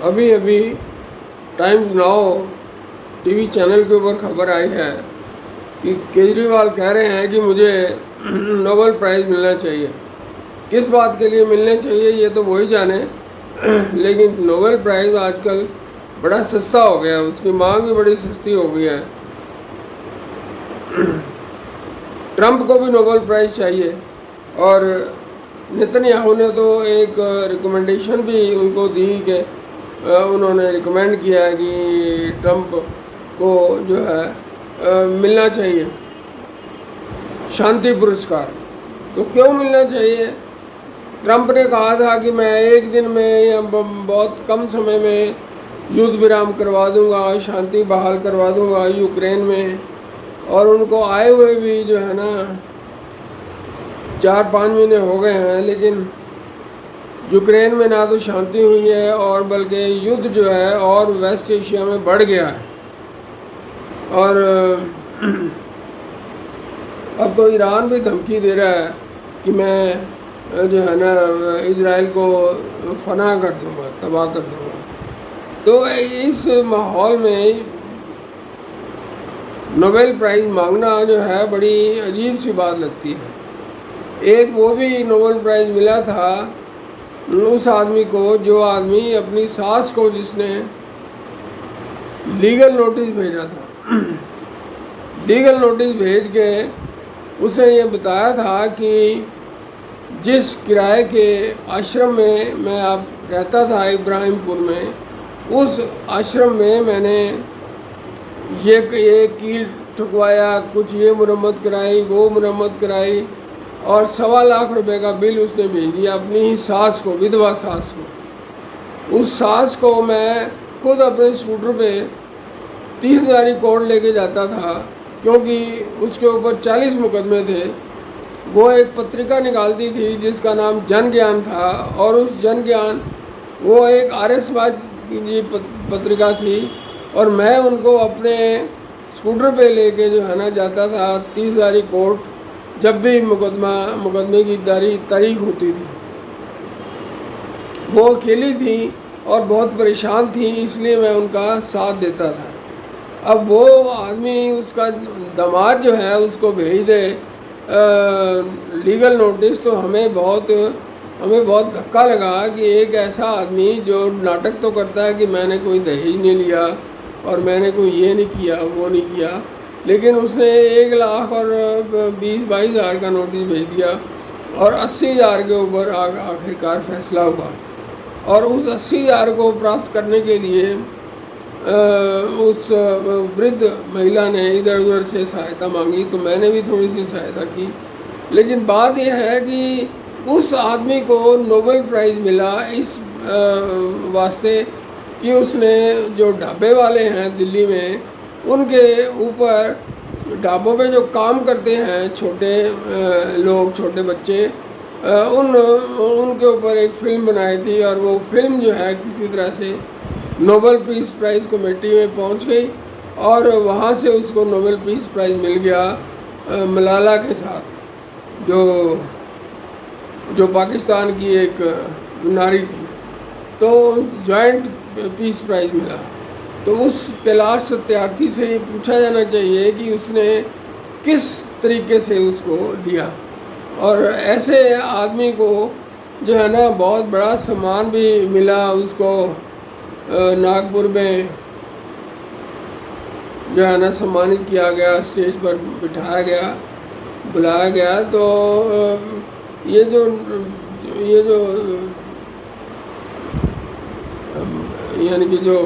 अभी अभी times now TV channel के ऊपर खबर आई है कि केजरीवाल कह रहे हैं कि मुझे नोबेल प्राइज़ मिलना चाहिए। किस बात के लिए मिलने चाहिए ये तो वही जाने, लेकिन नोबेल प्राइज़ आजकल बड़ा सस्ता हो गया है, उसकी मांग भी बड़ी सस्ती हो गई है। ट्रंप को भी नोबेल प्राइज़ चाहिए और नेतन्याहू ने तो एक रिकमेंडेशन भी उनको दी कि उन्होंने रिकमेंड किया है कि ट्रंप को जो है मिलना चाहिए शांति पुरस्कार। तो क्यों मिलना चाहिए? ट्रंप ने कहा था कि मैं एक दिन में या बहुत कम समय में युद्ध विराम करवा दूंगा, शांति बहाल करवा दूंगा यूक्रेन में, और उनको आए हुए भी जो है ना 4-5 महीने हो गए हैं, लेकिन यूक्रेन में ना तो शांति हुई है और बल्कि युद्ध जो है और वेस्ट एशिया में बढ़ गया है। और अब तो ईरान भी धमकी दे रहा है कि मैं जो है ना इजराइल को फना कर दूंगा, तबाह कर दूंगा। तो इस माहौल में नोबेल प्राइज़ मांगना जो है बड़ी अजीब सी बात लगती है। एक वो भी नोबेल प्राइज़ मिला था उस आदमी को, जो आदमी अपनी सास को जिसने लीगल नोटिस भेजा था। लीगल नोटिस भेज के उसने ये बताया था कि जिस किराए के आश्रम में मैं अब रहता था इब्राहिमपुर में, उस आश्रम में मैंने ये कील ठुकवाया, कुछ ये मुरम्मत कराई, वो मुरम्मत कराई, और 1.25 लाख रुपए का बिल उसने भेज दिया अपनी ही सास को, विधवा सास को। उस सास को मैं खुद अपने स्कूटर पे 30,000 कोर्ट लेके जाता था, क्योंकि उसके ऊपर 40 मुकदमे थे। वो एक पत्रिका निकालती थी जिसका नाम जन ज्ञान था, और उस जन ज्ञान वो एक आर्यसमाज की पत्रिका थी, और मैं उनको अपने स्कूटर पे लेके जो है ना जाता था 30,000 कोर्ट, जब भी मुकदमे की तारीख होती थी। वो अकेली थी और बहुत परेशान थी, इसलिए मैं उनका साथ देता था। अब वो आदमी, उसका दामाद जो है, उसको भेज दे लीगल नोटिस, तो हमें बहुत धक्का लगा कि एक ऐसा आदमी जो नाटक तो करता है कि मैंने कोई दहेज नहीं लिया और मैंने कोई ये नहीं किया, वो नहीं किया, लेकिन उसने 1 लाख और 20-22 हज़ार का नोटिस भेज दिया, और 80,000 के ऊपर आखिरकार फैसला हुआ। और उस 80,000 को प्राप्त करने के लिए उस वृद्ध महिला ने इधर उधर से सहायता मांगी, तो मैंने भी थोड़ी सी सहायता की। लेकिन बात यह है कि उस आदमी को नोबेल प्राइज़ मिला इस वास्ते कि उसने, जो ढाबे वाले हैं दिल्ली में, उनके ऊपर, ढाबों पे जो काम करते हैं छोटे लोग, छोटे बच्चे, उनके ऊपर एक फ़िल्म बनाई थी, और वो फिल्म जो है किसी तरह से नोबेल पीस प्राइज़ कमेटी में पहुंच गई, और वहां से उसको नोबेल पीस प्राइज़ मिल गया मलाला के साथ, जो पाकिस्तान की एक नारी थी। तो जॉइंट पीस प्राइज़ मिला। तो उस कैलाश सत्यार्थी से ये पूछा जाना चाहिए कि उसने किस तरीके से उसको लिया। और ऐसे आदमी को जो है ना बहुत बड़ा सम्मान भी मिला। उसको नागपुर में जो है ना सम्मानित किया गया, स्टेज पर बिठाया गया, बुलाया गया। तो ये जो यानी कि जो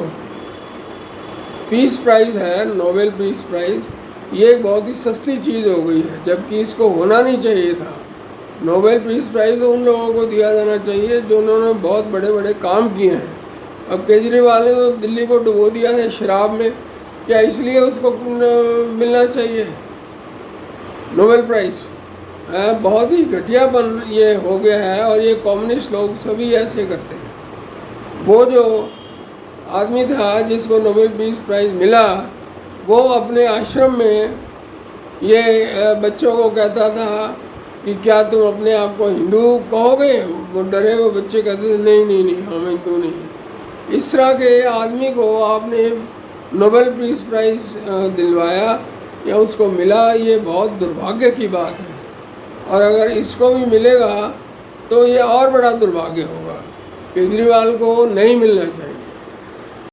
पीस प्राइज़ है, नोबेल पीस प्राइज़, ये एक बहुत ही सस्ती चीज़ हो गई है, जबकि इसको होना नहीं चाहिए था। नोबेल पीस प्राइज़ उन लोगों को दिया जाना चाहिए जो उन्होंने बहुत बड़े बड़े काम किए हैं। अब केजरीवाल ने तो दिल्ली को डुबो दिया है शराब में, क्या इसलिए उसको मिलना चाहिए नोबेल प्राइज़? बहुत ही घटियापन ये हो गया है, और ये कम्युनिस्ट लोग सभी ऐसे करते हैं। वो जो आदमी था जिसको नोबेल पीस प्राइज़ मिला, वो अपने आश्रम में ये बच्चों को कहता था कि क्या तुम अपने आप को हिंदू कहोगे? वो डरे हुए बच्चे कहते थे नहीं नहीं नहीं, हम हिंदू नहीं। इस तरह के आदमी को आपने नोबेल पीस प्राइज़ दिलवाया या उसको मिला, ये बहुत दुर्भाग्य की बात है। और अगर इसको भी मिलेगा तो ये और बड़ा दुर्भाग्य होगा। केजरीवाल को नहीं मिलना चाहिए।